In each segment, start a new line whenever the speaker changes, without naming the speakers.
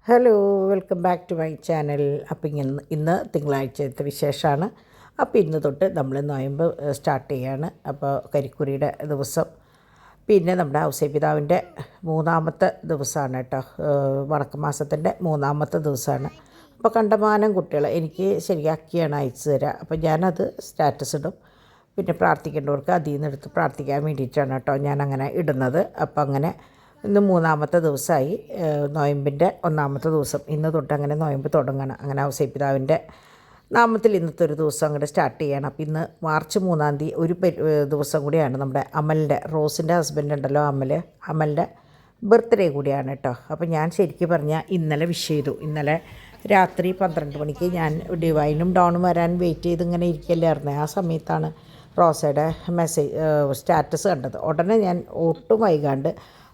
Hello, welcome back to my channel. അപ്പം ഇന്ന് തിങ്കളാഴ്ചത്തെ വിശേഷമാണ്. അപ്പോൾ ഇന്ന് തൊട്ട് നമ്മൾ നൊയമ്പ് സ്റ്റാർട്ട് ചെയ്യാണ്. അപ്പോൾ കരിക്കുരിയുടെ ദിവസം, പിന്നെ നമ്മുടെ ഔസേപിതാവിൻ്റെ മൂന്നാമത്തെ ദിവസമാണ് കേട്ടോ. വണക്കമാസത്തിൻ്റെ മൂന്നാമത്തെ ദിവസമാണ്. അപ്പോൾ കണ്ടമാനം കുട്ടികൾ എനിക്ക് ശരിയാക്കിയാണ് അയച്ചു തരാം. അപ്പോൾ ഞാനത് സ്റ്റാറ്റസ് ഇടും. പിന്നെ പ്രാർത്ഥിക്കേണ്ടവർക്ക് അതിൽ നിന്ന് എടുത്ത് പ്രാർത്ഥിക്കാൻ വേണ്ടിയിട്ടാണ് കേട്ടോ ഞാനങ്ങനെ ഇടുന്നത്. അപ്പോൾ അങ്ങനെ ഇന്ന് മൂന്നാമത്തെ ദിവസമായി, നൊയമ്പിൻ്റെ ഒന്നാമത്തെ ദിവസം. ഇന്ന് തൊട്ട് അങ്ങനെ നൊയമ്പ് തുടങ്ങണം. അങ്ങനെ ഔസേപിതാവിൻ്റെ നാമത്തിൽ ഇന്നത്തെ ഒരു ദിവസം അങ്ങോട്ട് സ്റ്റാർട്ട് ചെയ്യണം. അപ്പോൾ ഇന്ന് മാർച്ച് 3-ാം തീയതി ഒരു ദിവസം കൂടിയാണ് നമ്മുടെ അമലിൻ്റെ, റോസിൻ്റെ ഹസ്ബൻഡ് ഉണ്ടല്ലോ അമലിൻ്റെ ബർത്ത്ഡേ കൂടിയാണ് കേട്ടോ. അപ്പോൾ ഞാൻ ശരിക്കും പറഞ്ഞാൽ ഇന്നലെ വിഷ് ചെയ്തു. ഇന്നലെ രാത്രി 12 മണിക്ക് ഞാൻ ഡിവൈനും ഡൗണും വരാൻ വെയിറ്റ് ചെയ്ത് ഇങ്ങനെ ഇരിക്കല്ലായിരുന്നു. ആ സമയത്താണ് റോസയുടെ സ്റ്റാറ്റസ് കണ്ടത്. ഉടനെ ഞാൻ ഒട്ടും വൈകാണ്ട്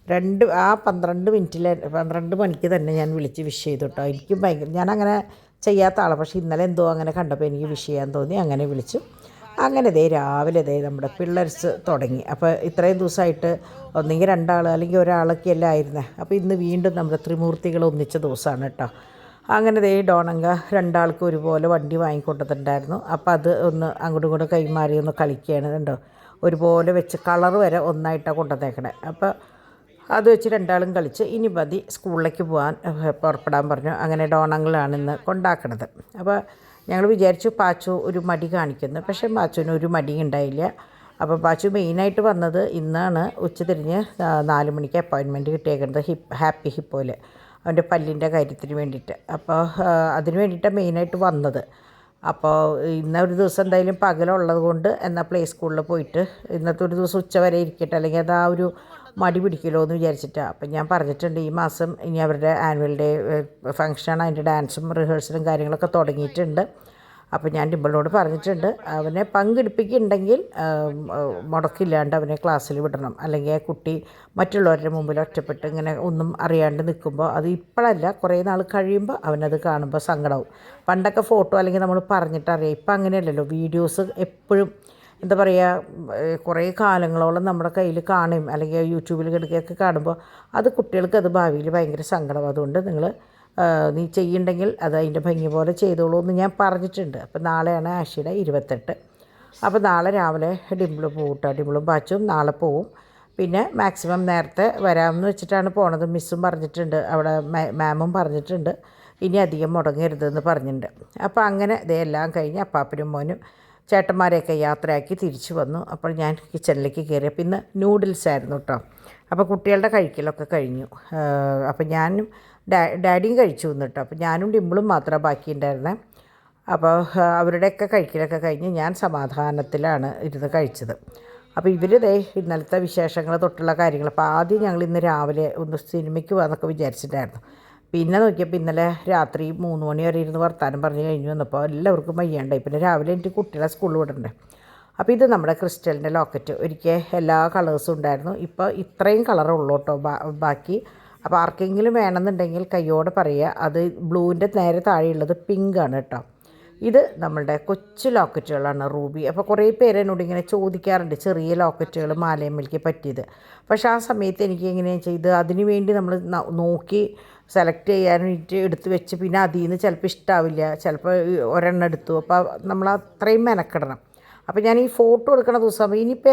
12 മണിക്ക് തന്നെ ഞാൻ വിളിച്ച് വിഷ് ചെയ്തു കേട്ടോ. എനിക്കും ഭയങ്കര, ഞാനങ്ങനെ ചെയ്യാത്ത ആളാണ്. പക്ഷേ ഇന്നലെ എന്തോ അങ്ങനെ കണ്ടപ്പോൾ എനിക്ക് വിഷ് ചെയ്യാൻ തോന്നി, അങ്ങനെ വിളിച്ചു. അങ്ങനെ രാവിലെ നമ്മുടെ പിള്ളേർസ് തുടങ്ങി. അപ്പോൾ ഇത്രയും ദിവസമായിട്ട് ഒന്നെങ്കിൽ 2 ആൾ അല്ലെങ്കിൽ ഒരാളൊക്കെ അല്ല ആയിരുന്നേ. അപ്പോൾ ഇന്ന് വീണ്ടും നമ്മുടെ ത്രിമൂർത്തികൾ ഒന്നിച്ച ദിവസമാണ് കേട്ടോ. അങ്ങനെ ഡോണങ്ക 2 ആൾക്ക് ഒരുപോലെ വണ്ടി വാങ്ങിക്കൊണ്ടിട്ടുണ്ടായിരുന്നു. അപ്പോൾ അത് ഒന്ന് അങ്ങോട്ടും ഇങ്ങോട്ടും കൈമാറി ഒന്ന് കളിക്കുകയാണ്. കണ്ടോ, ഒരുപോലെ വെച്ച് കളർ വരെ ഒന്നായിട്ടാണ് കൊണ്ടുവന്നേക്കണേ. അപ്പോൾ അത് വെച്ച് 2 ആളും കളിച്ച് ഇനി മതി സ്കൂളിലേക്ക് പോകാൻ പുറപ്പെടാൻ പറഞ്ഞു. അങ്ങനെ ഡോണങ്ങളാണ് ഇന്ന് കൊണ്ടാക്കണത്. അപ്പോൾ ഞങ്ങൾ വിചാരിച്ചു പാച്ചു ഒരു മടി കാണിക്കുന്നു. പക്ഷേ പാച്ചുവിന് ഒരു മടി ഉണ്ടായില്ല. അപ്പോൾ പാച്ചു മെയിനായിട്ട് വന്നത് ഇന്നാണ് ഉച്ചതിരിഞ്ഞ് 4 മണിക്ക് അപ്പോയിൻമെൻറ്റ് കിട്ടിയേക്കുന്നത് ഹാപ്പി ഹിപ്പോയിൽ, അവൻ്റെ പല്ലിൻ്റെ കാര്യത്തിന് വേണ്ടിയിട്ട്. അപ്പോൾ അതിന് വേണ്ടിയിട്ടാണ് മെയിനായിട്ട് വന്നത്. അപ്പോൾ ഇന്നൊരു ദിവസം എന്തായാലും പകലുള്ളത് കൊണ്ട് എന്നാൽ പ്ലേ സ്കൂളിൽ പോയിട്ട് ഇന്നത്തെ ഒരു ദിവസം ഉച്ച വരെ ഇരിക്കട്ടെ, അല്ലെങ്കിൽ അത് ആ ഒരു മടി പിടിക്കുമല്ലോ എന്ന് വിചാരിച്ചിട്ടാണ്. അപ്പം ഞാൻ പറഞ്ഞിട്ടുണ്ട് ഈ മാസം ഇനി അവരുടെ ആനുവൽ ഡേ ഫംഗ്ഷനാണ്, അതിൻ്റെ ഡാൻസും റിഹേഴ്സലും കാര്യങ്ങളൊക്കെ തുടങ്ങിയിട്ടുണ്ട്. അപ്പോൾ ഞാൻ ഡിമ്പിളിനോട് പറഞ്ഞിട്ടുണ്ട് അവനെ പങ്കെടുപ്പിക്കുന്നുണ്ടെങ്കിൽ മുടക്കില്ലാണ്ട് അവനെ ക്ലാസ്സിൽ വിടണം. അല്ലെങ്കിൽ ആ കുട്ടി മറ്റുള്ളവരുടെ മുമ്പിൽ ഒറ്റപ്പെട്ട് ഇങ്ങനെ ഒന്നും അറിയാണ്ട് നിൽക്കുമ്പോൾ, അത് ഇപ്പോഴല്ല കുറേ നാൾ കഴിയുമ്പോൾ അവനത് കാണുമ്പോൾ സങ്കടമാവും. പണ്ടൊക്കെ ഫോട്ടോ അല്ലെങ്കിൽ നമ്മൾ പറഞ്ഞിട്ടറിയാം. ഇപ്പം അങ്ങനെയല്ലല്ലോ, വീഡിയോസ് എപ്പോഴും എന്താ പറയുക, കുറേ കാലങ്ങളോളം നമ്മുടെ കയ്യിൽ കാണും, അല്ലെങ്കിൽ യൂട്യൂബിൽ കിടക്കുകയൊക്കെ കാണുമ്പോൾ അത് കുട്ടികൾക്ക് അത് ഭാവിയിൽ ഭയങ്കര സങ്കടം. അതുകൊണ്ട് നീ ചെയ്യുന്നുണ്ടെങ്കിൽ അത് അതിൻ്റെ ഭംഗി പോലെ ചെയ്തോളൂ എന്ന് ഞാൻ പറഞ്ഞിട്ടുണ്ട്. അപ്പോൾ നാളെയാണ് ആഷിയുടെ 28. അപ്പോൾ നാളെ രാവിലെ ഡിമ്പിൾ പോകട്ടോ. ഡിമ്പിളും പാച്ചും നാളെ പോവും. പിന്നെ മാക്സിമം നേരത്തെ വരാമെന്ന് വെച്ചിട്ടാണ് പോണത്. മിസ്സും പറഞ്ഞിട്ടുണ്ട്, അവിടെ മാമും പറഞ്ഞിട്ടുണ്ട് ഇനി അധികം മുടങ്ങരുതെന്ന് പറഞ്ഞിട്ടുണ്ട്. അപ്പോൾ അങ്ങനെ ഇതെല്ലാം കഴിഞ്ഞ് അപ്പാപ്പനും മോനും ചേട്ടന്മാരെയൊക്കെ യാത്രയാക്കി തിരിച്ചു വന്നു. അപ്പോൾ ഞാൻ കിച്ചണിലേക്ക് കയറി. അപ്പോൾ ഇന്ന് നൂഡിൽസ് ആയിരുന്നു കേട്ടോ. അപ്പോൾ കുട്ടികളുടെ കഴിക്കലൊക്കെ കഴിഞ്ഞു. അപ്പോൾ ഞാനും ഡാഡിയും കഴിച്ചു വന്നു കേട്ടോ. അപ്പോൾ ഞാനും ഡിമ്പിളും മാത്രമേ ബാക്കിയുണ്ടായിരുന്നേ. അപ്പോൾ അവരുടെയൊക്കെ കഴിക്കലൊക്കെ കഴിഞ്ഞ് ഞാൻ സമാധാനത്തിലാണ് ഇരുന്ന് കഴിച്ചത്. അപ്പോൾ ഇവർ ഇന്നലത്തെ വിശേഷങ്ങൾ തൊട്ടുള്ള കാര്യങ്ങൾ. അപ്പോൾ ആദ്യം ഞങ്ങൾ ഇന്ന് രാവിലെ ഒന്ന് സിനിമയ്ക്ക് പോകാമെന്നൊക്കെ വിചാരിച്ചിട്ടായിരുന്നു. പിന്നെ നോക്കിയപ്പോൾ ഇന്നലെ രാത്രി 3 മണി വരെ ഇരുന്ന് വർത്താനം പറഞ്ഞ് കഴിഞ്ഞ് വന്നപ്പോൾ എല്ലാവർക്കും വയ്യാണ്ടായി. പിന്നെ രാവിലെ എനിക്ക് കുട്ടികളെ സ്കൂളിൽ വിടണ്ടേ. അപ്പോൾ ഇത് നമ്മുടെ ക്രിസ്റ്റലിൻ്റെ ലോക്കറ്റ്. ഒരിക്കൽ എല്ലാ കളേഴ്സും ഉണ്ടായിരുന്നു. ഇപ്പോൾ ഇത്രയും കളറുള്ളൂ കേട്ടോ ബാക്കി. അപ്പോൾ ആർക്കെങ്കിലും വേണമെന്നുണ്ടെങ്കിൽ കയ്യോടെ പറയുക. അത് ബ്ലൂവിൻ്റെ നേരെ താഴെയുള്ളത് പിങ്കാണ് കേട്ടോ. ഇത് നമ്മളുടെ കൊച്ചു ലോക്കറ്റുകളാണ്, റൂബി. അപ്പോൾ കുറേ പേര് എന്നോട് ഇങ്ങനെ ചോദിക്കാറുണ്ട് ചെറിയ ലോക്കറ്റുകൾ മാലയമ്മയ്ക്ക് പറ്റിയത്. പക്ഷേ ആ സമയത്ത് എനിക്ക് എങ്ങനെയാണെന്ന് വെച്ചാൽ ഇത് അതിന് വേണ്ടി നമ്മൾ നോക്കി സെലക്ട് ചെയ്യാനായിട്ട് എടുത്ത് വെച്ച് പിന്നെ അതിൽ നിന്ന് ചിലപ്പോൾ ഇഷ്ടമാവില്ല, ചിലപ്പോൾ ഒരെണ്ണം എടുത്തു. അപ്പോൾ നമ്മൾ അത്രയും മെനക്കെടണം. അപ്പോൾ ഞാൻ ഈ ഫോട്ടോ എടുക്കുന്ന ദിവസം ഇനിയിപ്പോൾ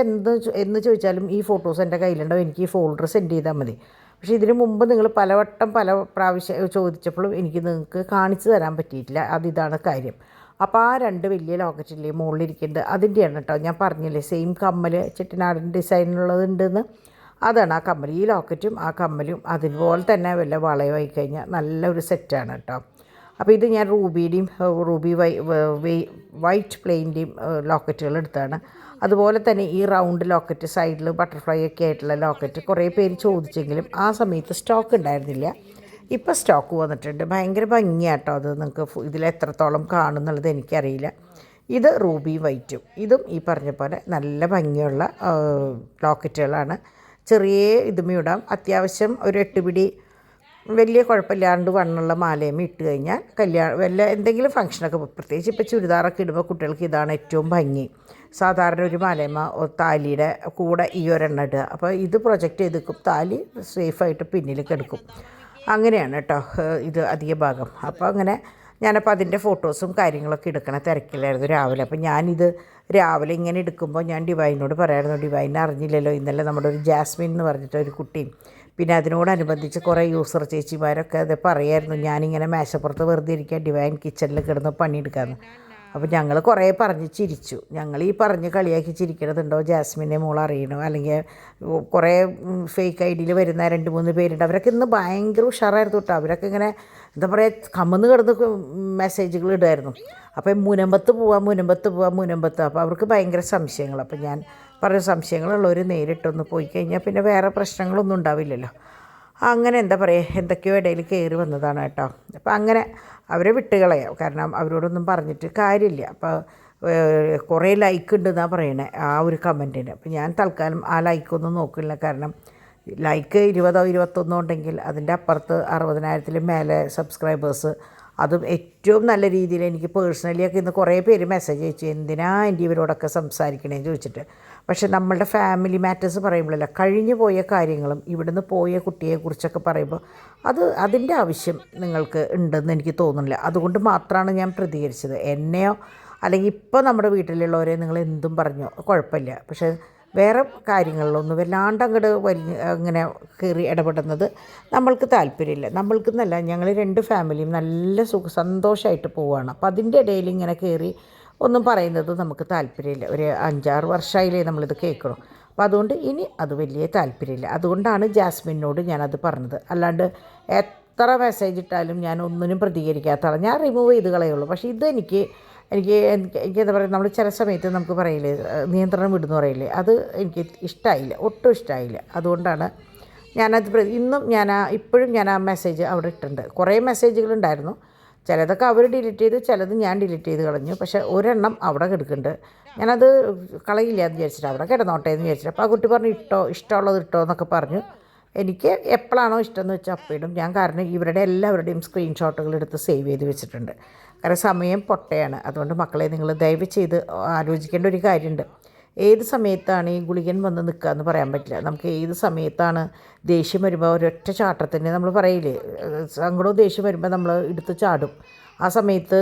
എന്ന് ചോദിച്ചാലും ഈ ഫോട്ടോസ് എൻ്റെ കയ്യിലുണ്ടാവും. എനിക്ക് ഈ ഫോൾഡർ സെൻഡ് ചെയ്താൽ മതി. പക്ഷേ ഇതിന് മുമ്പ് നിങ്ങൾ പല പ്രാവശ്യം ചോദിച്ചപ്പോഴും എനിക്ക് നിങ്ങൾക്ക് കാണിച്ചു തരാൻ പറ്റിയിട്ടില്ല. അതിതാണ് കാര്യം. അപ്പോൾ ആ 2 വലിയ ലോക്കറ്റില്ലേ മുകളിലിരിക്കുന്നത്, അതിൻ്റെയാണ് കേട്ടോ. ഞാൻ പറഞ്ഞില്ലേ സെയിം കമ്മൽ ചെട്ടിനാടൻ ഡിസൈനുള്ളതുണ്ടെന്ന്, അതാണ് ആ കമ്മൽ. ഈ ലോക്കറ്റും ആ കമ്മലും അതുപോലെ തന്നെ വല്ല വളയമായി കഴിഞ്ഞാൽ നല്ലൊരു സെറ്റാണ് കേട്ടോ. അപ്പോൾ ഇത് ഞാൻ റൂബി വൈറ്റ് പ്ലെയിൻ്റെയും ലോക്കറ്റുകൾ എടുത്താണ്. അതുപോലെ തന്നെ ഈ റൗണ്ട് ലോക്കറ്റ് സൈഡിൽ ബട്ടർഫ്ലൈ ഒക്കെ ആയിട്ടുള്ള ലോക്കറ്റ് കുറേ പേര് ചോദിച്ചെങ്കിലും ആ സമയത്ത് സ്റ്റോക്ക് ഉണ്ടായിരുന്നില്ല. ഇപ്പോൾ സ്റ്റോക്ക് വന്നിട്ടുണ്ട്. ഭയങ്കര ഭംഗിയാട്ടോ. അത് നിങ്ങൾക്ക് ഇതിലെത്രത്തോളം കാണുന്നുള്ളത് എനിക്കറിയില്ല. ഇത് റൂബി വൈറ്റും ഇതും ഈ പറഞ്ഞ പോലെ നല്ല ഭംഗിയുള്ള ലോക്കറ്റുകളാണ്. ചെറിയ ഇതുമേ ഇടാം. അത്യാവശ്യം ഒരു 8 പിടി വലിയ കുഴപ്പമില്ലാണ്ട് വണ്ണുള്ള മാലയും ഇട്ട് കഴിഞ്ഞാൽ വല്ല എന്തെങ്കിലും ഫംഗ്ഷനൊക്കെ, പ്രത്യേകിച്ച് ഇപ്പോൾ ചുരിദാറൊക്കെ ഇടുമ്പോൾ കുട്ടികൾക്ക് ഇതാണ് ഏറ്റവും ഭംഗി. സാധാരണ ഒരു മാലയമ്മ താലിയുടെ കൂടെ ഈ ഒരെണ്ണം ഇടുക. അപ്പോൾ ഇത് പ്രൊജക്റ്റ് ചെയ്ത് താലി സേഫായിട്ട് പിന്നിൽ കിടക്കും. അങ്ങനെയാണ് കേട്ടോ ഇത് അധിക ഭാഗം. അപ്പോൾ അങ്ങനെ ഞാനപ്പോൾ അതിൻ്റെ ഫോട്ടോസും കാര്യങ്ങളൊക്കെ എടുക്കണ തിരക്കിലായിരുന്നു രാവിലെ. അപ്പോൾ ഞാനിത് രാവിലെ ഇങ്ങനെ എടുക്കുമ്പോൾ ഞാൻ ഡിവൈനോട് പറയായിരുന്നു, ഡിവൈൻ അറിഞ്ഞില്ലല്ലോ ഇന്നലെ നമ്മുടെ ഒരു ജാസ്മിൻ എന്ന് പറഞ്ഞിട്ട് ഒരു കുട്ടിയും പിന്നെ അതിനോടനുബന്ധിച്ച് കുറേ യൂസർ ചേച്ചിമാരൊക്കെ അത് പറയായിരുന്നു, ഞാനിങ്ങനെ മേശപ്പുറത്ത് വെറുതെ ഇരിക്കുക ഡിവൈൻ കിച്ചണിൽ കിടന്ന് പണിയെടുക്കാമെന്ന്. അപ്പോൾ ഞങ്ങൾ കുറേ പറഞ്ഞ് ചിരിച്ചു. ഞങ്ങൾ ഈ പറഞ്ഞ് കളിയാക്കി ചിരിക്കണതുണ്ടോ ജാസ്മിനെ മോൾ അറിയണോ, അല്ലെങ്കിൽ കുറേ ഫേക്ക് ഐ ഡിയിൽ വരുന്ന 2-3 പേരുണ്ട്, അവരൊക്കെ ഇന്ന് ഭയങ്കര ഉഷാറായിരുന്നു കേട്ടോ. അവരൊക്കെ ഇങ്ങനെ എന്താ പറയുക കമന്ന് കിടന്ന് മെസ്സേജുകൾ ഇടുമായിരുന്നു. അപ്പോൾ മുനമ്പത്ത് പോവാം. അപ്പോൾ അവർക്ക് ഭയങ്കര സംശയങ്ങൾ. അപ്പോൾ ഞാൻ പറഞ്ഞ സംശയങ്ങളുള്ളവർ നേരിട്ടൊന്ന് പോയി കഴിഞ്ഞാൽ പിന്നെ വേറെ പ്രശ്നങ്ങളൊന്നും ഉണ്ടാവില്ലല്ലോ. അങ്ങനെ എന്താ പറയുക എന്തൊക്കെയോ ഇടയിൽ കയറി വന്നതാണ് കേട്ടോ. അപ്പോൾ അങ്ങനെ അവരെ വിട്ടുകളയാം, കാരണം അവരോടൊന്നും പറഞ്ഞിട്ട് കാര്യമില്ല. അപ്പോൾ കുറേ ലൈക്ക് ഉണ്ടെന്നാണ് പറയണേ ആ ഒരു കമൻറ്റിന്. അപ്പോൾ ഞാൻ തൽക്കാലം ആ ലൈക്കൊന്നും നോക്കില്ല, കാരണം ലൈക്ക് 20-21 ഉണ്ടെങ്കിൽ അതിൻ്റെ അപ്പുറത്ത് 60,000-ൽ മേലെ സബ്സ്ക്രൈബേഴ്സ്, അതും ഏറ്റവും നല്ല രീതിയിൽ എനിക്ക് പേഴ്സണലിയൊക്കെ ഇന്ന് കുറേ പേര് മെസ്സേജ് അയച്ചു, എന്തിനാ എൻ്റെ ഇവരോടൊക്കെ സംസാരിക്കണേന്ന് ചോദിച്ചിട്ട്. പക്ഷേ നമ്മളുടെ ഫാമിലി മാറ്റേഴ്സ് പറയുമ്പോഴല്ല, കഴിഞ്ഞു പോയ കാര്യങ്ങളും ഇവിടുന്ന് പോയ കുട്ടിയെക്കുറിച്ചൊക്കെ പറയുമ്പോൾ അതിൻ്റെ ആവശ്യം നിങ്ങൾക്ക് ഉണ്ടെന്ന് എനിക്ക് തോന്നുന്നില്ല. അതുകൊണ്ട് മാത്രമാണ് ഞാൻ പ്രതികരിച്ചത്. എന്നെയോ അല്ലെങ്കിൽ ഇപ്പോൾ നമ്മുടെ വീട്ടിലുള്ളവരെ നിങ്ങൾ എന്തും പറഞ്ഞോ കുഴപ്പമില്ല, പക്ഷേ വേറെ കാര്യങ്ങളിലൊന്നും വല്ലാണ്ട് അങ്ങോട്ട് അങ്ങനെ കയറി ഇടപെടുന്നത് നമ്മൾക്ക് താല്പര്യമില്ല. നമ്മൾക്കെന്നല്ല, ഞങ്ങൾ 2 ഫാമിലിയും നല്ല സന്തോഷമായിട്ട് പോവുകയാണ്. അപ്പോൾ അതിൻ്റെ ഇടയിൽ ഇങ്ങനെ കയറി ഒന്നും പറയുന്നത് നമുക്ക് താല്പര്യമില്ല. ഒരു 5-6 വർഷമായില്ലേ നമ്മളിത് കേൾക്കണം. അപ്പോൾ അതുകൊണ്ട് ഇനി അത് വലിയ താല്പര്യമില്ല. അതുകൊണ്ടാണ് ജാസ്മിനോട് ഞാനത് പറഞ്ഞത്. അല്ലാണ്ട് എത്ര മെസ്സേജ് ഇട്ടാലും ഞാൻ ഒന്നിനും പ്രതികരിക്കാത്തതാണ്, ഞാൻ റിമൂവ് ചെയ്ത് കളയുള്ളൂ. പക്ഷേ ഇത് എനിക്ക് എന്താ പറയുക, നമ്മൾ ചില സമയത്ത് നമുക്ക് പറയില്ലേ നിയന്ത്രണം വിടുന്നു പറയില്ലേ, അത് എനിക്ക് ഇഷ്ടമായില്ല, ഒട്ടും ഇഷ്ടമായില്ല. അതുകൊണ്ടാണ് ഞാനത് ഇപ്പോഴും ഞാൻ ആ മെസ്സേജ് അവിടെ ഇട്ടിട്ടുണ്ട്. കുറേ മെസ്സേജുകളുണ്ടായിരുന്നു, ചിലതൊക്കെ അവർ ഡിലീറ്റ് ചെയ്തു, ചിലത് ഞാൻ ഡിലീറ്റ് ചെയ്ത് കളഞ്ഞു. പക്ഷേ ഒരെണ്ണം അവിടെ കിടക്കുന്നുണ്ട്, ഞാനത് കളയില്ല എന്ന് വിചാരിച്ചിട്ട് അവിടെ കിടന്നോട്ടെ എന്ന് വിചാരിച്ചിട്ട്. അപ്പോൾ ആ കുട്ടി പറഞ്ഞു ഇഷ്ടമുള്ളത് ഇട്ടോ എന്നൊക്കെ പറഞ്ഞു. എനിക്ക് എപ്പോഴാണോ ഇഷ്ടമെന്ന് വെച്ചാൽ അപ്പം ഇടും ഞാൻ. കാരണം ഇവരുടെ എല്ലാവരുടെയും സ്ക്രീൻഷോട്ടുകൾ എടുത്ത് സേവ് ചെയ്ത് വെച്ചിട്ടുണ്ട്. കാരണം സമയം പൊട്ടയാണ്. അതുകൊണ്ട് മക്കളെ നിങ്ങൾ ദയവ് ചെയ്ത് ആലോചിക്കേണ്ട ഒരു കാര്യമുണ്ട്. ഏത് സമയത്താണ് ഈ ഗുളികൻ വന്ന് നിൽക്കുക എന്ന് പറയാൻ പറ്റില്ല. നമുക്ക് ഏത് സമയത്താണ് ദേഷ്യം വരുമ്പോൾ ഒരൊറ്റ ചാട്ടത്തിന് നമ്മൾ പറയില്ലേ, സങ്കടവും ദേഷ്യം വരുമ്പോൾ നമ്മൾ എടുത്ത് ചാടും. ആ സമയത്ത്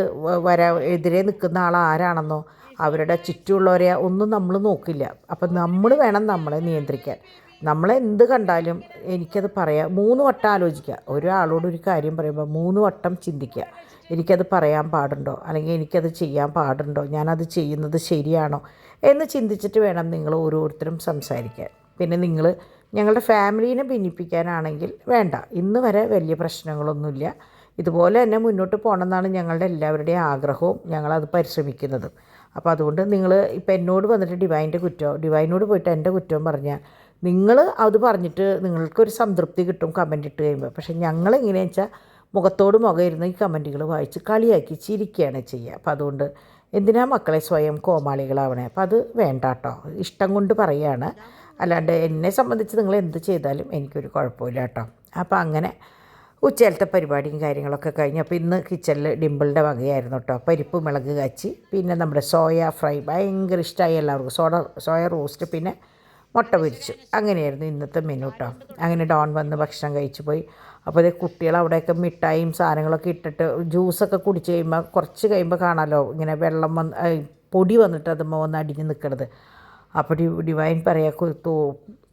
എതിരെ നിൽക്കുന്ന ആൾ ആരാണെന്നോ അവരുടെ ചുറ്റുമുള്ളവരെ ഒന്നും നമ്മൾ നോക്കില്ല. അപ്പം നമ്മൾ വേണം നമ്മളെ നിയന്ത്രിക്കാൻ. നമ്മളെന്ത് കണ്ടാലും എനിക്കത് പറയാം, 3 വട്ടം ആലോചിക്കുക. ഒരാളോട് ഒരു കാര്യം പറയുമ്പോൾ 3 വട്ടം ചിന്തിക്കുക, എനിക്കത് പറയാൻ പാടുണ്ടോ, അല്ലെങ്കിൽ എനിക്കത് ചെയ്യാൻ പാടുണ്ടോ, ഞാനത് ചെയ്യുന്നത് ശരിയാണോ എന്ന് ചിന്തിച്ചിട്ട് വേണം നിങ്ങൾ ഓരോരുത്തരും സംസാരിക്കാൻ. പിന്നെ നിങ്ങൾ ഞങ്ങളുടെ ഫാമിലീനെ ഭിന്നിപ്പിക്കാനാണെങ്കിൽ വേണ്ട, ഇന്ന് വരെ വലിയ പ്രശ്നങ്ങളൊന്നുമില്ല. ഇതുപോലെ തന്നെ മുന്നോട്ട് പോകണമെന്നാണ് ഞങ്ങളുടെ എല്ലാവരുടെയും ആഗ്രഹവും, ഞങ്ങളത് പരിശ്രമിക്കുന്നതും. അപ്പോൾ അതുകൊണ്ട് നിങ്ങൾ ഇപ്പോൾ എന്നോട് വന്നിട്ട് ഡിവൈനോട് പോയിട്ട് എൻ്റെ കുറ്റവും പറഞ്ഞാൽ നിങ്ങൾ അത് പറഞ്ഞിട്ട് നിങ്ങൾക്കൊരു സംതൃപ്തി കിട്ടും കമൻ്റ് ഇട്ട് കഴിയുമ്പോൾ. പക്ഷേ ഞങ്ങളെങ്ങനെയാണെന്ന് വെച്ചാൽ മുഖത്തോട് മുഖം ഇരുന്ന് ഈ കമൻറ്റുകൾ വായിച്ച് കളിയാക്കി ചിരിക്കുകയാണ് ചെയ്യുക. അപ്പോൾ അതുകൊണ്ട് എന്തിനാ മക്കളെ സ്വയം കോമാളികളാവണേ? അപ്പോൾ അത് വേണ്ട കേട്ടോ, ഇഷ്ടം കൊണ്ട് പറയുകയാണ്. അല്ലാണ്ട് എന്നെ സംബന്ധിച്ച് നിങ്ങൾ എന്ത് ചെയ്താലും എനിക്കൊരു കുഴപ്പമില്ല കേട്ടോ. അപ്പോൾ അങ്ങനെ ഉച്ചയിലത്തെ പരിപാടിയും കാര്യങ്ങളൊക്കെ കഴിഞ്ഞ് അപ്പോൾ ഇന്ന് കിച്ചണിൽ ഡിമ്പിളിൻ്റെ വകയായിരുന്നു കേട്ടോ. പരിപ്പ് മുളക് കാച്ചി, പിന്നെ നമ്മുടെ സോയ ഫ്രൈ ഭയങ്കര ഇഷ്ടമായി എല്ലാവർക്കും, സോയ റോസ്റ്റ്, പിന്നെ മുട്ട പൊരിച്ചു. അങ്ങനെയായിരുന്നു ഇന്നത്തെ മെനു കേട്ടോ. അങ്ങനെ ഡോൺ വന്ന് ഭക്ഷണം കഴിച്ചു പോയി. അപ്പോൾ അതേ കുട്ടികൾ അവിടെയൊക്കെ മിഠായിയും സാധനങ്ങളൊക്കെ ഇട്ടിട്ട് ജ്യൂസൊക്കെ കുടിച്ച് കഴിയുമ്പോൾ കുറച്ച് കഴിയുമ്പോൾ കാണാമല്ലോ ഇങ്ങനെ വെള്ളം പൊടി വന്നിട്ട് അതുമ്പോൾ വന്ന് അടിഞ്ഞ് നിൽക്കണത്. അപ്പോൾ ഡിവൈൻ പറയാം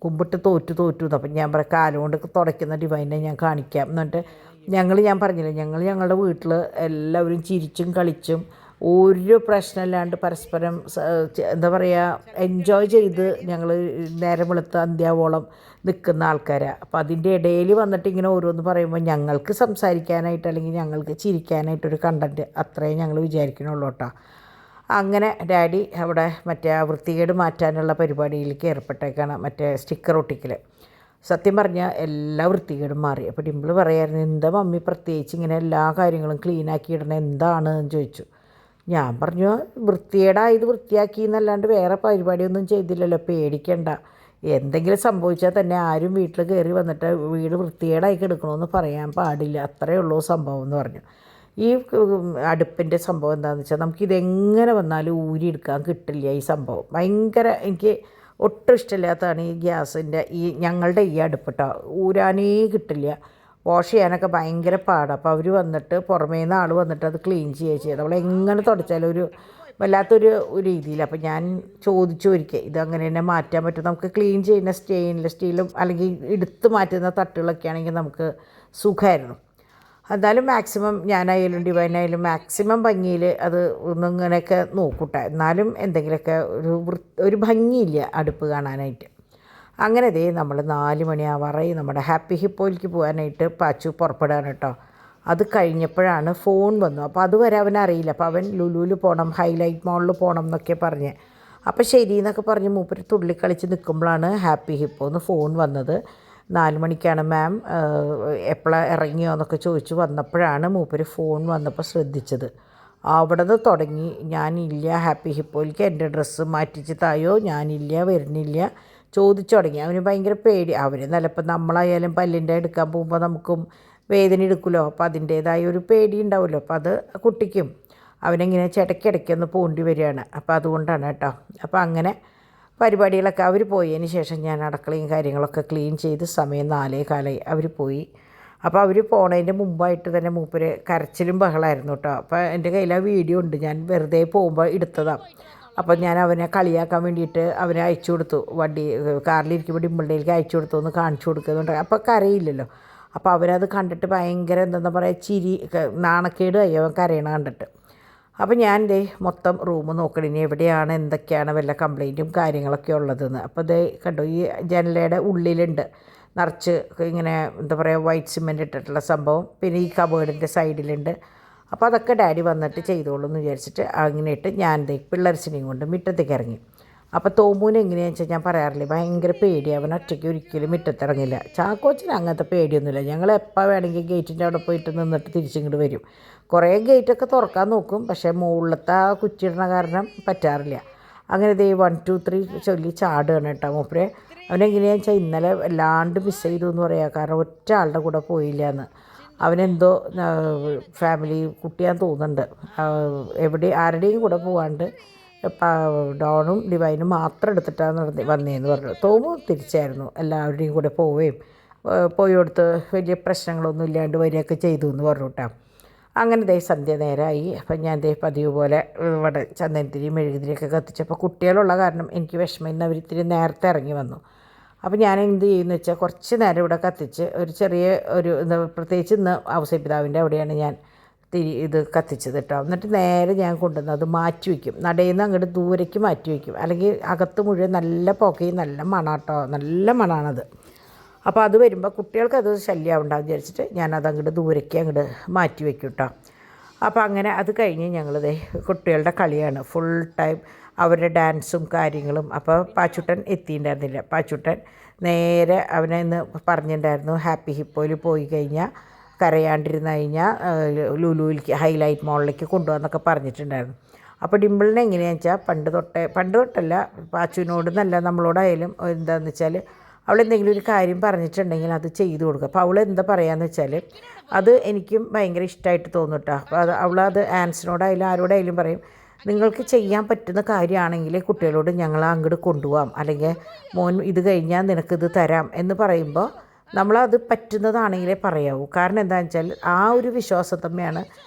കുമ്പിട്ട് തോറ്റു. അപ്പം ഞാൻ പറയാം കാലുകൊണ്ട് തുടയ്ക്കുന്ന ഡിവൈനെ ഞാൻ കാണിക്കാം. എന്നിട്ട് ഞാൻ പറഞ്ഞില്ലേ ഞങ്ങളുടെ വീട്ടിൽ എല്ലാവരും ചിരിച്ചും കളിച്ചും ഒരു പ്രശ്നമില്ലാണ്ട് പരസ്പരം എന്താ പറയുക എൻജോയ് ചെയ്ത് ഞങ്ങൾ നേരം വെളുത്ത അന്ത്യാവോളം നിൽക്കുന്ന ആൾക്കാരാണ്. അപ്പോൾ അതിൻ്റെ ഇടയിൽ വന്നിട്ട് ഇങ്ങനെ ഓരോന്ന് പറയുമ്പോൾ ഞങ്ങൾക്ക് സംസാരിക്കാനായിട്ട് അല്ലെങ്കിൽ ഞങ്ങൾക്ക് ചിരിക്കാനായിട്ടൊരു കണ്ടൻറ്റ് അത്രയും ഞങ്ങൾ വിചാരിക്കണുള്ളൂ കേട്ടോ. അങ്ങനെ ഡാഡി അവിടെ മറ്റേ വൃത്തികേട് മാറ്റാനുള്ള പരിപാടിയിലേക്ക് ഏർപ്പെട്ടേക്കാണ്, മറ്റേ സ്റ്റിക്കർ ഒട്ടിക്കൽ. സത്യം പറഞ്ഞാൽ എല്ലാ വൃത്തികേടും മാറി. അപ്പോൾ ഡിമ്പിൾ പറയായിരുന്നു, എന്താ മമ്മി പ്രത്യേകിച്ച് ഇങ്ങനെ എല്ലാ കാര്യങ്ങളും ക്ലീനാക്കി ഇടണം എന്താണ് എന്ന് ചോദിച്ചു. ഞാൻ പറഞ്ഞു വൃത്തികേടായത് വൃത്തിയാക്കി എന്നല്ലാണ്ട് വേറെ പരിപാടിയൊന്നും ചെയ്തില്ലല്ലോ, പേടിക്കണ്ട. എന്തെങ്കിലും സംഭവിച്ചാൽ തന്നെ ആരും വീട്ടിൽ കയറി വന്നിട്ട് വീട് വൃത്തികേടായി കിടക്കണമെന്ന് പറയാൻ പാടില്ല, അത്രയേ ഉള്ളൂ സംഭവം എന്ന് പറഞ്ഞു. ഈ അടുപ്പിൻ്റെ സംഭവം എന്താണെന്ന് വെച്ചാൽ നമുക്കിതെങ്ങനെ വന്നാലും ഊരിയെടുക്കാൻ കിട്ടില്ല. ഈ സംഭവം ഭയങ്കര എനിക്ക് ഒട്ടും ഇഷ്ടമില്ലാത്തതാണ്. ഈ ഗ്യാസിൻ്റെ ഞങ്ങളുടെ ഈ അടുപ്പ് കേട്ടോ, ഊരാനേ കിട്ടില്ല. വാഷ് ചെയ്യാനൊക്കെ ഭയങ്കര പാടാണ്. അപ്പോൾ അവർ വന്നിട്ട് പുറമേ നിന്ന് ആൾ വന്നിട്ട് അത് ക്ലീൻ ചെയ്യുക ചെയ്ത്. അവളെങ്ങനെ തുടച്ചാലും ഒരു വല്ലാത്തൊരു രീതിയിൽ. അപ്പോൾ ഞാൻ ചോദിച്ചു ഒരിക്കൽ ഇത് അങ്ങനെ തന്നെ മാറ്റാൻ പറ്റും, നമുക്ക് ക്ലീൻ ചെയ്യുന്ന സ്റ്റെയിൻലെസ് സ്റ്റീലും അല്ലെങ്കിൽ എടുത്ത് മാറ്റുന്ന തട്ടുകളൊക്കെ ആണെങ്കിൽ നമുക്ക് സുഖമായിരുന്നു. എന്നാലും മാക്സിമം ഞാനായാലും ഡിവൈനായാലും മാക്സിമം ഭംഗിയിൽ അത് ഒന്നിങ്ങനെയൊക്കെ നോക്കൂട്ടെ, എന്നാലും എന്തെങ്കിലുമൊക്കെ ഒരു ഭംഗിയില്ല അടുപ്പ് കാണാനായിട്ട്. അങ്ങനെ ദേ നമ്മൾ 4 മണിയാവാറായി നമ്മുടെ ഹാപ്പി ഹിപ്പോയിലേക്ക് പോകാനായിട്ട് പാച്ചു പുറപ്പെടുകയാണ് കേട്ടോ. അത് കഴിഞ്ഞപ്പോഴാണ് ഫോൺ വന്നു. അപ്പോൾ അതുവരെ അവനറിയില്ല. അപ്പോൾ അവൻ ലുലുവിൽ പോകണം, ഹൈലൈറ്റ് മോളിൽ പോകണം എന്നൊക്കെ പറഞ്ഞ്, അപ്പോൾ ശരി എന്നൊക്കെ പറഞ്ഞ് മൂപ്പര് തുള്ളിക്കളിച്ച് നിൽക്കുമ്പോഴാണ് ഹാപ്പി ഹിപ്പോന്ന് ഫോൺ വന്നത്. 4 മണിക്കാണ് മാം, എപ്പോഴാണ് ഇറങ്ങിയോ എന്നൊക്കെ ചോദിച്ചു വന്നപ്പോഴാണ് മൂപ്പര് ഫോൺ വന്നപ്പോൾ ശ്രദ്ധിച്ചത്. അവിടെ നിന്ന് തുടങ്ങി ഞാനില്ല ഹാപ്പി ഹിപ്പോയിലേക്ക്, എൻ്റെ ഡ്രസ്സ് മാറ്റിച്ച് തായോ, ഞാനില്ല വരുന്നില്ല ചോദിച്ചു തുടങ്ങി. അവന് ഭയങ്കര പേടി. അവർ നിലപ്പം നമ്മളായാലും പല്ലിൻ്റെ എടുക്കാൻ പോകുമ്പോൾ നമുക്കും വേദന എടുക്കുമല്ലോ, അപ്പോൾ അതിൻ്റേതായ ഒരു പേടി ഉണ്ടാവുമല്ലോ. അപ്പോൾ അത് കുട്ടിക്കും അവനെങ്ങനെ ഇടയ്ക്കിടയ്ക്കൊന്ന് പോണ്ടി വരികയാണ്. അപ്പോൾ അതുകൊണ്ടാണ് കേട്ടോ. അപ്പോൾ അങ്ങനെ പരിപാടികളൊക്കെ അവർ പോയതിന് ശേഷം ഞാൻ അടുക്കളയും കാര്യങ്ങളൊക്കെ ക്ലീൻ ചെയ്ത് സമയം 4:15 അവർ പോയി. അപ്പോൾ അവർ പോണതിൻ്റെ മുമ്പായിട്ട് തന്നെ മൂപ്പര് കരച്ചിലും ബഹളമായിരുന്നു കേട്ടോ. അപ്പോൾ എൻ്റെ കയ്യിൽ ആ വീഡിയോ ഉണ്ട്, ഞാൻ വെറുതെ പോകുമ്പോൾ എടുത്തതാണ്. അപ്പോൾ ഞാൻ അവനെ കളിയാക്കാൻ വേണ്ടിയിട്ട് അവനെ അയച്ചു കൊടുത്തു, കാറിലിരിക്കുമ്പോൾ ഡിമ്പിളിലേക്ക് അയച്ചു കൊടുത്തു, ഒന്ന് കാണിച്ചു കൊടുക്കുന്നുണ്ട്. അപ്പോൾ കരയില്ലല്ലോ. അപ്പോൾ അവരത് കണ്ടിട്ട് ഭയങ്കര എന്താ പറയുക ചിരി, നാണക്കേട് ആയി അവൻ കരയണ കണ്ടിട്ട്. അപ്പോൾ ഞാൻ ദേ മൊത്തം റൂം നോക്കണം, ഇനി എവിടെയാണ് എന്തൊക്കെയാണ് വല്ല കംപ്ലൈൻറ്റും കാര്യങ്ങളൊക്കെ ഉള്ളതെന്ന്. അപ്പോൾ ദേ കണ്ടോ, ഈ ജനലയുടെ ഉള്ളിലുണ്ട് നിറച്ച് ഇങ്ങനെ എന്താ പറയുക വൈറ്റ് സിമെൻറ്റ് ഇട്ടിട്ടുള്ള സംഭവം. പിന്നെ ഈ കബേർഡിൻ്റെ സൈഡിലുണ്ട്. അപ്പോൾ അതൊക്കെ ഡാഡി വന്നിട്ട് ചെയ്തോളൂ എന്ന് വിചാരിച്ചിട്ട് അങ്ങനെ ഇട്ട് ഞാൻ ദേ പിള്ളേർസിനെയും കൊണ്ട് മുറ്റത്തേക്ക് ഇറങ്ങി. അപ്പോൾ തോമൂന് എങ്ങനെയാണെന്ന് വെച്ചാൽ ഞാൻ പറയാറില്ലേ, ഭയങ്കര പേടി, അവൻ ഒറ്റയ്ക്ക് ഒരിക്കലും മുറ്റത്തിറങ്ങില്ല. ചാക്കോച്ചന് അങ്ങനത്തെ പേടിയൊന്നുമില്ല. ഞങ്ങൾ എപ്പോൾ വേണമെങ്കിൽ ഗേറ്റിൻ്റെ അവിടെ പോയിട്ട് നിന്നിട്ട് തിരിച്ചിങ്ങോട്ട് വരും. കുറേ ഗേറ്റൊക്കെ തുറക്കാൻ നോക്കും, പക്ഷേ മുകളിലത്തെ ആ കുറ്റിയിടണ കാരണം പറ്റാറില്ല. അങ്ങനെ ദേ 1 2 3 ചൊല്ലി ചാടുകയാണ് കേട്ടോ മൂപ്പരെ. അവനെങ്ങനെയാണെന്ന് വെച്ചാൽ ഇന്നലെ വല്ലാണ്ട് മിസ് ചെയ്തു എന്ന് പറയാം, കാരണം ഒറ്റ ആളുടെ കൂടെ പോയില്ല എന്ന്. അവനെന്തോ ഫാമിലി കുട്ടിയാന്ന് തോന്നുന്നുണ്ട്, എവിടെ ആരുടെയും കൂടെ പോവാണ്ട് ഡോണും ഡിവൈനും മാത്രം എടുത്തിട്ടാണ് വന്നതെന്ന് പറഞ്ഞു. തോമു തിരിച്ചായിരുന്നു, എല്ലാവരുടെയും കൂടെ പോവുകയും പോയെടുത്ത് വലിയ പ്രശ്നങ്ങളൊന്നും ഇല്ലാണ്ട് വരികയൊക്കെ ചെയ്തു എന്ന് പറഞ്ഞു കേട്ടോ. അങ്ങനെ ദേ സന്ധ്യ നേരമായി. അപ്പം ഞാൻ ദേ പതിവ് പോലെ ഇവിടെ ചന്ദനത്തിരി മെഴുകുതിരിയൊക്കെ കത്തിച്ചപ്പോൾ കുട്ടികളുള്ള കാരണം എനിക്ക് വിഷമം, ഇന്ന് അവരിത്തിരി നേരത്തെ ഇറങ്ങി വന്നു. അപ്പോൾ ഞാൻ എന്ത് ചെയ്യുമെന്ന് വെച്ചാൽ കുറച്ച് നേരം ഇവിടെ കത്തിച്ച് ഒരു ചെറിയ എന്താ പ്രത്യേകിച്ച് ഇന്ന് ഔസേപ്പിതാവിൻ്റെ അവിടെയാണ് ഞാൻ ഇത് കത്തിച്ചത് കേട്ടോ. എന്നിട്ട് നേരെ ഞാൻ കൊണ്ടുവന്ന് അത് മാറ്റി വയ്ക്കും, നടയിൽ നിന്ന് അങ്ങോട്ട് ദൂരേക്ക് മാറ്റി വയ്ക്കും, അല്ലെങ്കിൽ അകത്ത് മുഴുവൻ നല്ല പുകയും നല്ല മണാട്ടോ, നല്ല മണാണത്. അപ്പോൾ അത് വരുമ്പോൾ കുട്ടികൾക്കത് ശല്യമാവുണ്ടാകും വിചാരിച്ചിട്ട് ഞാനത് അങ്ങോട്ട് ദൂരേക്ക് അങ്ങോട്ട് മാറ്റി വയ്ക്കും കേട്ടോ. അപ്പോൾ അങ്ങനെ അത് കഴിഞ്ഞ് ഞങ്ങളിതേ കുട്ടികളുടെ കളിയാണ് ഫുൾ ടൈം, അവരുടെ ഡാൻസും കാര്യങ്ങളും. അപ്പോൾ പാച്ചുട്ടൻ എത്തിയിട്ടുണ്ടായിരുന്നില്ല. പാച്ചുട്ടൻ നേരെ അവനെ ഇന്ന് പറഞ്ഞിട്ടുണ്ടായിരുന്നു ഹാപ്പി ഹിപ്പോയിൽ പോയി കഴിഞ്ഞാൽ കരയാണ്ടിരുന്ന് കഴിഞ്ഞാൽ ലുലുവിലേക്ക് ഹൈലൈറ്റ് മോളിലേക്ക് കൊണ്ടുപോകാമെന്നൊക്കെ പറഞ്ഞിട്ടുണ്ടായിരുന്നു. അപ്പോൾ ഡിമ്പിളിനെ എങ്ങനെയാണെന്ന് വെച്ചാൽ പണ്ട് തൊട്ടല്ല പാച്ചുവിനോടെന്നല്ല നമ്മളോടായാലും എന്താണെന്ന് വെച്ചാൽ അവളെന്തെങ്കിലും ഒരു കാര്യം പറഞ്ഞിട്ടുണ്ടെങ്കിൽ അത് ചെയ്തു കൊടുക്കുക. അപ്പോൾ അവൾ എന്താ പറയുകയെന്ന് വെച്ചാൽ അത് എനിക്കും ഭയങ്കര ഇഷ്ടമായിട്ട് തോന്നും കേട്ടോ. അപ്പോൾ അവളത് ആൻസിനോടായാലും ആരോടായാലും പറയും, നിങ്ങൾക്ക് ചെയ്യാൻ പറ്റുന്ന കാര്യമാണെങ്കിൽ കുട്ടികളോട് ഞങ്ങൾ അങ്ങോട്ട് കൊണ്ടുപോകാം, അല്ലെങ്കിൽ മോൻ ഇത് കഴിഞ്ഞാൽ നിനക്കിത് തരാം എന്ന് പറയുമ്പോൾ നമ്മളത് പറ്റുന്നതാണെങ്കിലേ പറയാവൂ. കാരണം എന്താണെന്ന് വെച്ചാൽ ആ ഒരു വിശ്വാസം തന്നെയാണ്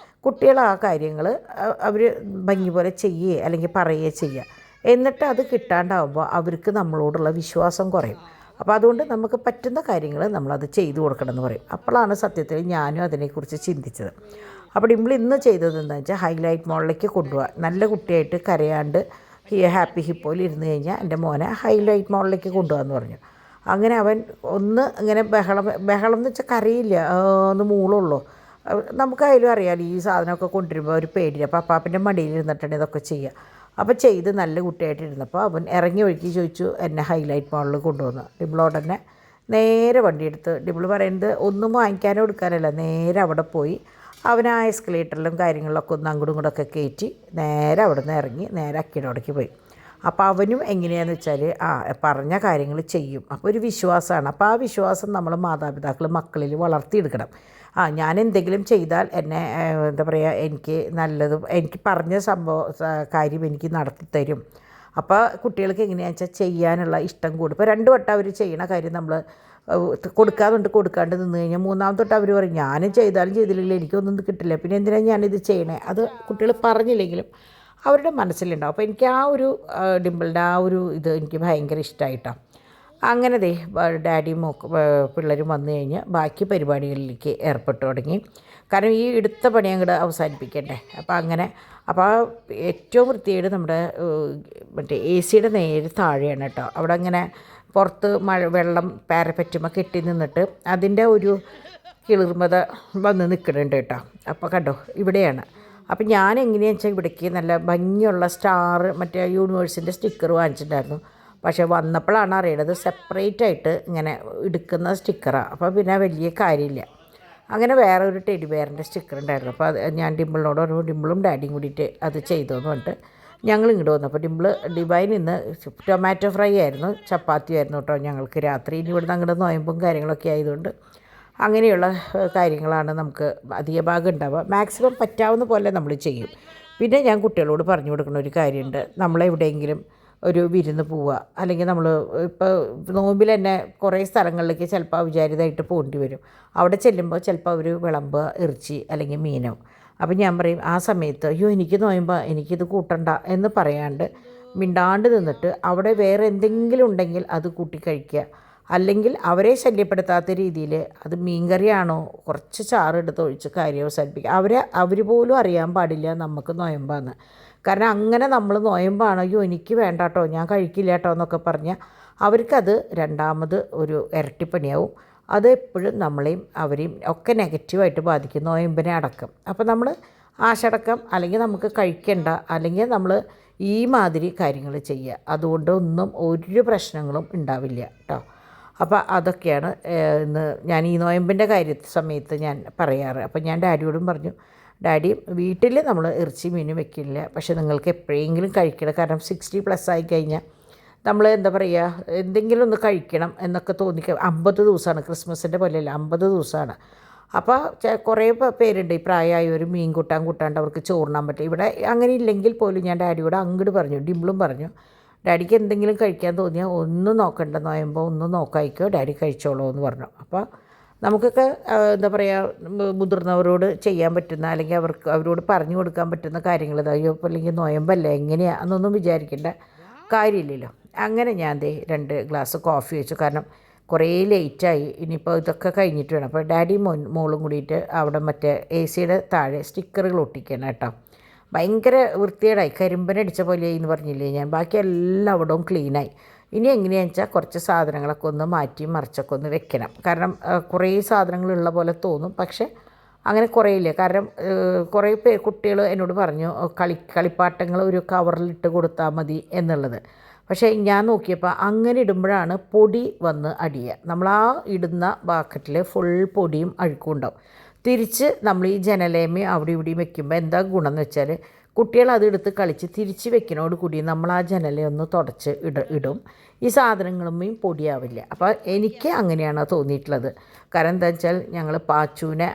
കുട്ടികൾ ആ കാര്യങ്ങൾ അവർ ഭംഗി പോലെ ചെയ്യുകയോ അല്ലെങ്കിൽ പറയുകയോ ചെയ്യുക. എന്നിട്ട് അത് കിട്ടാണ്ടാവുമ്പോൾ അവർക്ക് നമ്മളോടുള്ള വിശ്വാസം കുറയും. അപ്പോൾ അതുകൊണ്ട് നമുക്ക് പറ്റുന്ന കാര്യങ്ങൾ നമ്മളത് ചെയ്തു കൊടുക്കണം എന്ന് പറയും. അപ്പോഴാണ് സത്യത്തിൽ ഞാനും അതിനെക്കുറിച്ച് ചിന്തിച്ചത്. അപ്പോൾ ഡിമ്പിൾ ഇന്ന് ചെയ്തത് എന്താണെന്ന് വെച്ചാൽ ഹൈലൈറ്റ് മോളിലേക്ക് കൊണ്ടുപോകാം, നല്ല കുട്ടിയായിട്ട് കരയാണ്ട് ഹാപ്പി ഹിപ്പോയിൽ ഇരുന്ന് കഴിഞ്ഞാൽ എൻ്റെ മോനെ ഹൈലൈറ്റ് മോളിലേക്ക് കൊണ്ടുപോകാമെന്ന് പറഞ്ഞു. അങ്ങനെ അവൻ ഒന്ന് ഇങ്ങനെ ബഹളം എന്ന് വെച്ചാൽ കരയില്ല, ഒന്ന് മൂളുള്ളൂ. നമുക്കായാലും അറിയാമല്ലോ ഈ സാധനമൊക്കെ കൊണ്ടുവരുമ്പോൾ ഒരു പേടിയില്ല. അപ്പോൾ അപ്പാപ്പൻ്റെ മടിയിൽ ഇരുന്നിട്ടാണ് ഇതൊക്കെ ചെയ്യുക. അപ്പോൾ ചെയ്ത് നല്ല കുട്ടിയായിട്ടിരുന്നപ്പോൾ അവൻ ഇറങ്ങി ഒഴുക്കി ചോദിച്ചു എന്നെ ഹൈലൈറ്റ് മോളിൽ കൊണ്ടുവന്നു. ഡിമ്പിളോട് തന്നെ നേരെ വണ്ടിയെടുത്ത്, ഡിമ്പിൾ പറയുന്നത് ഒന്നും വാങ്ങിക്കാനോ എടുക്കാനല്ല, നേരെ അവിടെ പോയി അവൻ ആ എസ്കലേറ്ററിലും കാര്യങ്ങളിലൊക്കെ ഒന്ന് അങ്ങോട്ടും ഇങ്ങോട്ടൊക്കെ കയറ്റി നേരെ അവിടെ നിന്ന് ഇറങ്ങി നേരെ അക്കിടോടേക്ക് പോയി. അപ്പോൾ അവനും എങ്ങനെയാണെന്ന് വെച്ചാൽ പറഞ്ഞ കാര്യങ്ങൾ ചെയ്യും. അപ്പോൾ ഒരു വിശ്വാസമാണ്. അപ്പോൾ ആ വിശ്വാസം നമ്മൾ മാതാപിതാക്കൾ മക്കളിൽ വളർത്തിയെടുക്കണം. ഞാൻ എന്തെങ്കിലും ചെയ്താൽ എന്നെ എന്താ പറയുക, എനിക്ക് നല്ലതും എനിക്ക് പറഞ്ഞ കാര്യം എനിക്ക് നടത്തി തരും. അപ്പോൾ കുട്ടികൾക്ക് എങ്ങനെയാണെന്ന് വെച്ചാൽ ചെയ്യാനുള്ള ഇഷ്ടം കൂടും. ഇപ്പോൾ 2 വട്ടം അവർ ചെയ്യണ കാര്യം നമ്മൾ കൊടുക്കാണ്ട് നിന്ന് കഴിഞ്ഞാൽ മൂന്നാമത്തെ തൊട്ട് അവർ പറയും ഞാനും ചെയ്താലും ചെയ്തില്ലെങ്കിൽ എനിക്കൊന്നും കിട്ടില്ല, പിന്നെ എന്തിനാണ് ഞാനിത് ചെയ്യണേ. അത് കുട്ടികൾ പറഞ്ഞില്ലെങ്കിലും അവരുടെ മനസ്സിലുണ്ടാവും. അപ്പോൾ എനിക്ക് ആ ഒരു ഡിമ്പിളിൻ്റെ ആ ഒരു ഇത് എനിക്ക് ഭയങ്കര ഇഷ്ടമായിട്ടാണ്. അങ്ങനെ ഡാഡിയും പിള്ളേരും വന്നു കഴിഞ്ഞ് ബാക്കി പരിപാടികളിലേക്ക് ഏർപ്പെട്ടു തുടങ്ങി. കാരണം ഈ എടുത്ത പണി അങ്ങോട്ട് അവസാനിപ്പിക്കണ്ടേ. അപ്പോൾ ഏറ്റവും വൃത്തിയായിട്ട് നമ്മുടെ മറ്റേ AC നേരെ താഴെയാണ് കേട്ടോ. അവിടെ അങ്ങനെ പുറത്ത് വെള്ളം പാരപ്പറ്റുമ്പോൾ കെട്ടി നിന്നിട്ട് അതിൻ്റെ ഒരു കിളിർമത വന്ന് നിൽക്കുന്നുണ്ട് കേട്ടോ. അപ്പോൾ കണ്ടോ ഇവിടെയാണ്. അപ്പം ഞാൻ എങ്ങനെയാണെന്ന് വെച്ചാൽ ഇവിടേക്ക് നല്ല ഭംഗിയുള്ള സ്റ്റാർ മറ്റേ യൂണിവേഴ്സിൻ്റെ സ്റ്റിക്കർ വാങ്ങിച്ചിട്ടുണ്ടായിരുന്നു. പക്ഷേ വന്നപ്പോഴാണ് അറിയണത് സെപ്പറേറ്റ് ആയിട്ട് ഇങ്ങനെ എടുക്കുന്ന സ്റ്റിക്കറാണ്. അപ്പോൾ പിന്നെ വലിയ കാര്യമില്ല. അങ്ങനെ വേറെ ഒരു ടെഡി ബെയറിൻ്റെ സ്റ്റിക്കർ ഉണ്ടായിരുന്നു. അപ്പോൾ അത് ഞാൻ ഡിമ്പിളിനോട് പറഞ്ഞു, ഡിമ്പിളും ഡാഡിയും കൂടിയിട്ട് അത് ചെയ്തു എന്ന് പറഞ്ഞിട്ട് ഞങ്ങൾ ഇങ്ങോട്ട് വന്നു. അപ്പോൾ ഡിവൈൻ ഇന്ന് ടൊമാറ്റോ ഫ്രൈ ആയിരുന്നു, ചപ്പാത്തി ആയിരുന്നു കേട്ടോ ഞങ്ങൾക്ക് രാത്രി. ഇനി ഇവിടുന്ന് അങ്ങോട്ട് നോയമ്പും കാര്യങ്ങളൊക്കെ ആയതുകൊണ്ട് അങ്ങനെയുള്ള കാര്യങ്ങളാണ് നമുക്ക് അധിക ഭാഗം ഉണ്ടാവുക. മാക്സിമം പറ്റാവുന്ന പോലെ നമ്മൾ ചെയ്യും. പിന്നെ ഞാൻ കുട്ടികളോട് പറഞ്ഞു കൊടുക്കുന്ന ഒരു കാര്യമുണ്ട്. നമ്മളെവിടെയെങ്കിലും ഒരു വിരുന്ന് പോവുക, അല്ലെങ്കിൽ നമ്മൾ ഇപ്പോൾ നോമ്പിൽ തന്നെ കുറേ സ്ഥലങ്ങളിലേക്ക് ചിലപ്പോൾ അവിചാരിതമായിട്ട് പോകേണ്ടി വരും. അവിടെ ചെല്ലുമ്പോൾ ചിലപ്പോൾ അവർ വിളമ്പുക ഇറച്ചി അല്ലെങ്കിൽ മീനോ. അപ്പം ഞാൻ പറയും ആ സമയത്ത് അയ്യോ എനിക്ക് നോയുമ്പോൾ എനിക്കിത് കൂട്ടണ്ട എന്ന് പറയാണ്ട് മിണ്ടാണ്ട് നിന്നിട്ട് അവിടെ വേറെ എന്തെങ്കിലും ഉണ്ടെങ്കിൽ അത് കൂട്ടി കഴിക്കുക. അല്ലെങ്കിൽ അവരെ ശല്യപ്പെടുത്താത്ത രീതിയിൽ അത് മീൻകറിയാണോ കുറച്ച് ചാറെടുത്ത് ഒഴിച്ച് കാര്യം അവസാനിപ്പിക്കുക. അവർ പോലും അറിയാൻ പാടില്ല നമുക്ക് നോയമ്പാന്ന്. കാരണം അങ്ങനെ നമ്മൾ നോയമ്പാണ് അയ്യോ എനിക്ക് വേണ്ട കേട്ടോ ഞാൻ കഴിക്കില്ല കേട്ടോ എന്നൊക്കെ പറഞ്ഞാൽ അവർക്കത് രണ്ടാമത് ഒരു ഇരട്ടിപ്പണിയാവും. അത് എപ്പോഴും നമ്മളെയും അവരെയും ഒക്കെ നെഗറ്റീവായിട്ട് ബാധിക്കും, നോയമ്പിനെ അടക്കം. അപ്പോൾ നമ്മൾ ആശടക്കം അല്ലെങ്കിൽ നമുക്ക് കഴിക്കണ്ട, അല്ലെങ്കിൽ നമ്മൾ ഈ മാതിരി കാര്യങ്ങൾ ചെയ്യുക. അതുകൊണ്ട് ഒരു പ്രശ്നങ്ങളും ഉണ്ടാവില്ല കേട്ടോ. അപ്പോൾ അതൊക്കെയാണ് ഇന്ന് ഞാൻ ഈ നോയമ്പിൻ്റെ സമയത്ത് ഞാൻ പറയാറ്. അപ്പോൾ ഞാൻ ഡാഡിയോടും പറഞ്ഞു, ഡാഡി വീട്ടിൽ നമ്മൾ ഇറച്ചി മീനും വെക്കില്ല, പക്ഷേ നിങ്ങൾക്ക് എപ്പോഴെങ്കിലും കഴിക്കണം. കാരണം 60+ ആയി കഴിഞ്ഞാൽ നമ്മൾ എന്താ പറയുക എന്തെങ്കിലും ഒന്ന് കഴിക്കണം എന്നൊക്കെ 50 ദിവസമാണ് ക്രിസ്മസിൻ്റെ പോലെയല്ല, 50 ദിവസമാണ്. അപ്പോൾ കുറേ പേരുണ്ട് ഈ പ്രായമായവർ മീൻ കൂട്ടാണ്ട് അവർക്ക് ചോറിനാൻ പറ്റും. ഇവിടെ അങ്ങനെ ഇല്ലെങ്കിൽ പോലും ഞാൻ ഡാഡിയോട് അങ്ങോട്ട് പറഞ്ഞു, ഡിമ്പിളും പറഞ്ഞു, ഡാഡിക്ക് എന്തെങ്കിലും കഴിക്കാൻ തോന്നിയാൽ ഒന്നും നോക്കണ്ട, നോയുമ്പോൾ ഒന്നും നോക്കായിക്കോ, ഡാഡി കഴിച്ചോളൂ എന്ന് പറഞ്ഞു. അപ്പോൾ നമുക്കൊക്കെ എന്താ പറയുക മുതിർന്നവരോട് ചെയ്യാൻ പറ്റുന്ന അല്ലെങ്കിൽ അവരോട് പറഞ്ഞു കൊടുക്കാൻ പറ്റുന്ന കാര്യങ്ങൾ അയ്യോ അല്ലെങ്കിൽ നോയമ്പല്ലേ എങ്ങനെയാണെന്നൊന്നും വിചാരിക്കേണ്ട കാര്യമില്ലല്ലോ. അങ്ങനെ ഞാൻ 2 ഗ്ലാസ് കോഫി വെച്ചു. കാരണം കുറേ ലേറ്റായി, ഇനിയിപ്പോൾ ഇതൊക്കെ കഴിഞ്ഞിട്ട് വേണം. അപ്പോൾ ഡാഡിയും മോളും കൂടിയിട്ട് അവിടെ മറ്റേ AC താഴെ സ്റ്റിക്കറുകൾ ഒട്ടിക്കണം കേട്ടോ. ഭയങ്കര വൃത്തികേടായി, കരിമ്പനടിച്ച പോലെയായി എന്ന് പറഞ്ഞില്ലേ ഞാൻ. ബാക്കി എല്ലാം അവിടവും ക്ലീനായി. ഇനി എങ്ങനെയാണെന്ന് വെച്ചാൽ കുറച്ച് സാധനങ്ങളൊക്കെ ഒന്ന് മാറ്റി മറിച്ചൊക്കെ ഒന്ന് വെക്കണം. കാരണം കുറേ സാധനങ്ങളുള്ള പോലെ തോന്നും, പക്ഷേ അങ്ങനെ കുറേ ഇല്ല. കാരണം കുറേ കുട്ടികൾ എന്നോട് പറഞ്ഞു കളിപ്പാട്ടങ്ങൾ ഒരു കവറിലിട്ട് കൊടുത്താൽ മതി എന്നുള്ളത്. പക്ഷേ ഞാൻ നോക്കിയപ്പോൾ അങ്ങനെ ഇടുമ്പോഴാണ് പൊടി വന്ന് അടിയുക. നമ്മൾ ആ ഇടുന്ന ബാക്കറ്റിൽ ഫുൾ പൊടിയും അഴുക്കും ഉണ്ടാവും. തിരിച്ച് നമ്മൾ ഈ ജനലേമയും അവിടെ ഇവിടെയും വെക്കുമ്പോൾ എന്താ ഗുണം എന്ന് വെച്ചാൽ കുട്ടികൾ അതെടുത്ത് കളിച്ച് തിരിച്ച് വെക്കുന്നതോട് കൂടി നമ്മൾ ആ ജനലയൊന്ന് തുടച്ച് ഇടും. ഈ സാധനങ്ങളുമേയും പൊടിയാവില്ല. അപ്പോൾ എനിക്ക് അങ്ങനെയാണ് തോന്നിയിട്ടുള്ളത്. കാരണം എന്താ വെച്ചാൽ ഞങ്ങൾ പാച്ചുവിനെ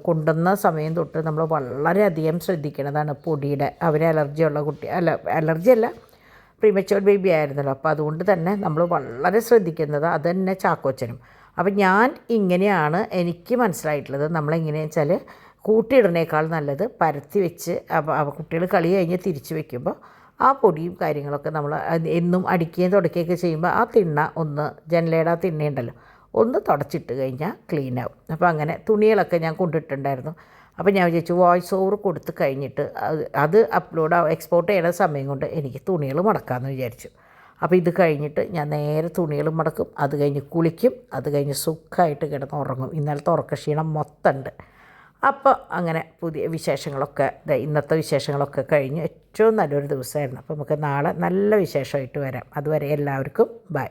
കൊണ്ടുവന്ന സമയം തൊട്ട് നമ്മൾ വളരെയധികം ശ്രദ്ധിക്കുന്നതാണ് പൊടിയുടെ. അവന് അലർജിയുള്ള അലർജിയല്ല, പ്രീമച്യൂർ ബേബി ആയിരുന്നല്ലോ. അപ്പോൾ അതുകൊണ്ട് തന്നെ നമ്മൾ വളരെ ശ്രദ്ധിക്കുന്നത് അത് തന്നെ ചാക്കോച്ചനും. അപ്പം ഞാൻ ഇങ്ങനെയാണ് എനിക്ക് മനസ്സിലായിട്ടുള്ളത്. നമ്മളെങ്ങനെയാണെന്ന് വെച്ചാൽ കൂട്ടിയിടുന്നേക്കാൾ നല്ലത് പരത്തി വെച്ച് കുട്ടികൾ കളി കഴിഞ്ഞ് തിരിച്ച് വെക്കുമ്പോൾ ആ പൊടിയും കാര്യങ്ങളൊക്കെ നമ്മൾ എന്നും അടിക്കുകയും തുടക്കുകയൊക്കെ ചെയ്യുമ്പോൾ ആ തിണ്ണ ഒന്ന് ജനലയുടെ ആ തിണ്ണയുണ്ടല്ലോ ഒന്ന് തുടച്ചിട്ട് കഴിഞ്ഞാൽ ക്ലീനാവും. അപ്പോൾ അങ്ങനെ തുണികളൊക്കെ ഞാൻ കൊണ്ടിട്ടുണ്ടായിരുന്നു. അപ്പോൾ ഞാൻ വിചാരിച്ചു വോയിസ് ഓവർ കൊടുത്ത് കഴിഞ്ഞിട്ട് അത് എക്സ്പോർട്ട് ചെയ്യുന്ന സമയം കൊണ്ട് എനിക്ക് തുണികൾ മടക്കാമെന്ന് വിചാരിച്ചു. അപ്പോൾ ഇത് കഴിഞ്ഞിട്ട് ഞാൻ നേരെ തുണികൾ മടക്കും, അത് കഴിഞ്ഞ് കുളിക്കും, അത് കഴിഞ്ഞ് സുഖമായിട്ട് കിടന്ന് ഉറങ്ങും. ഇന്നലത്തെ ഉറക്കക്ഷീണം മൊത്തമുണ്ട്. അപ്പോൾ അങ്ങനെ പുതിയ വിശേഷങ്ങളൊക്കെ ഇന്നത്തെ വിശേഷങ്ങളൊക്കെ കഴിഞ്ഞ് ഏറ്റവും നല്ലൊരു ദിവസമായിരുന്നു. അപ്പോൾ നമുക്ക് നാളെ നല്ല വിശേഷമായിട്ട് വരാം. അതുവരെ എല്ലാവർക്കും ബൈ.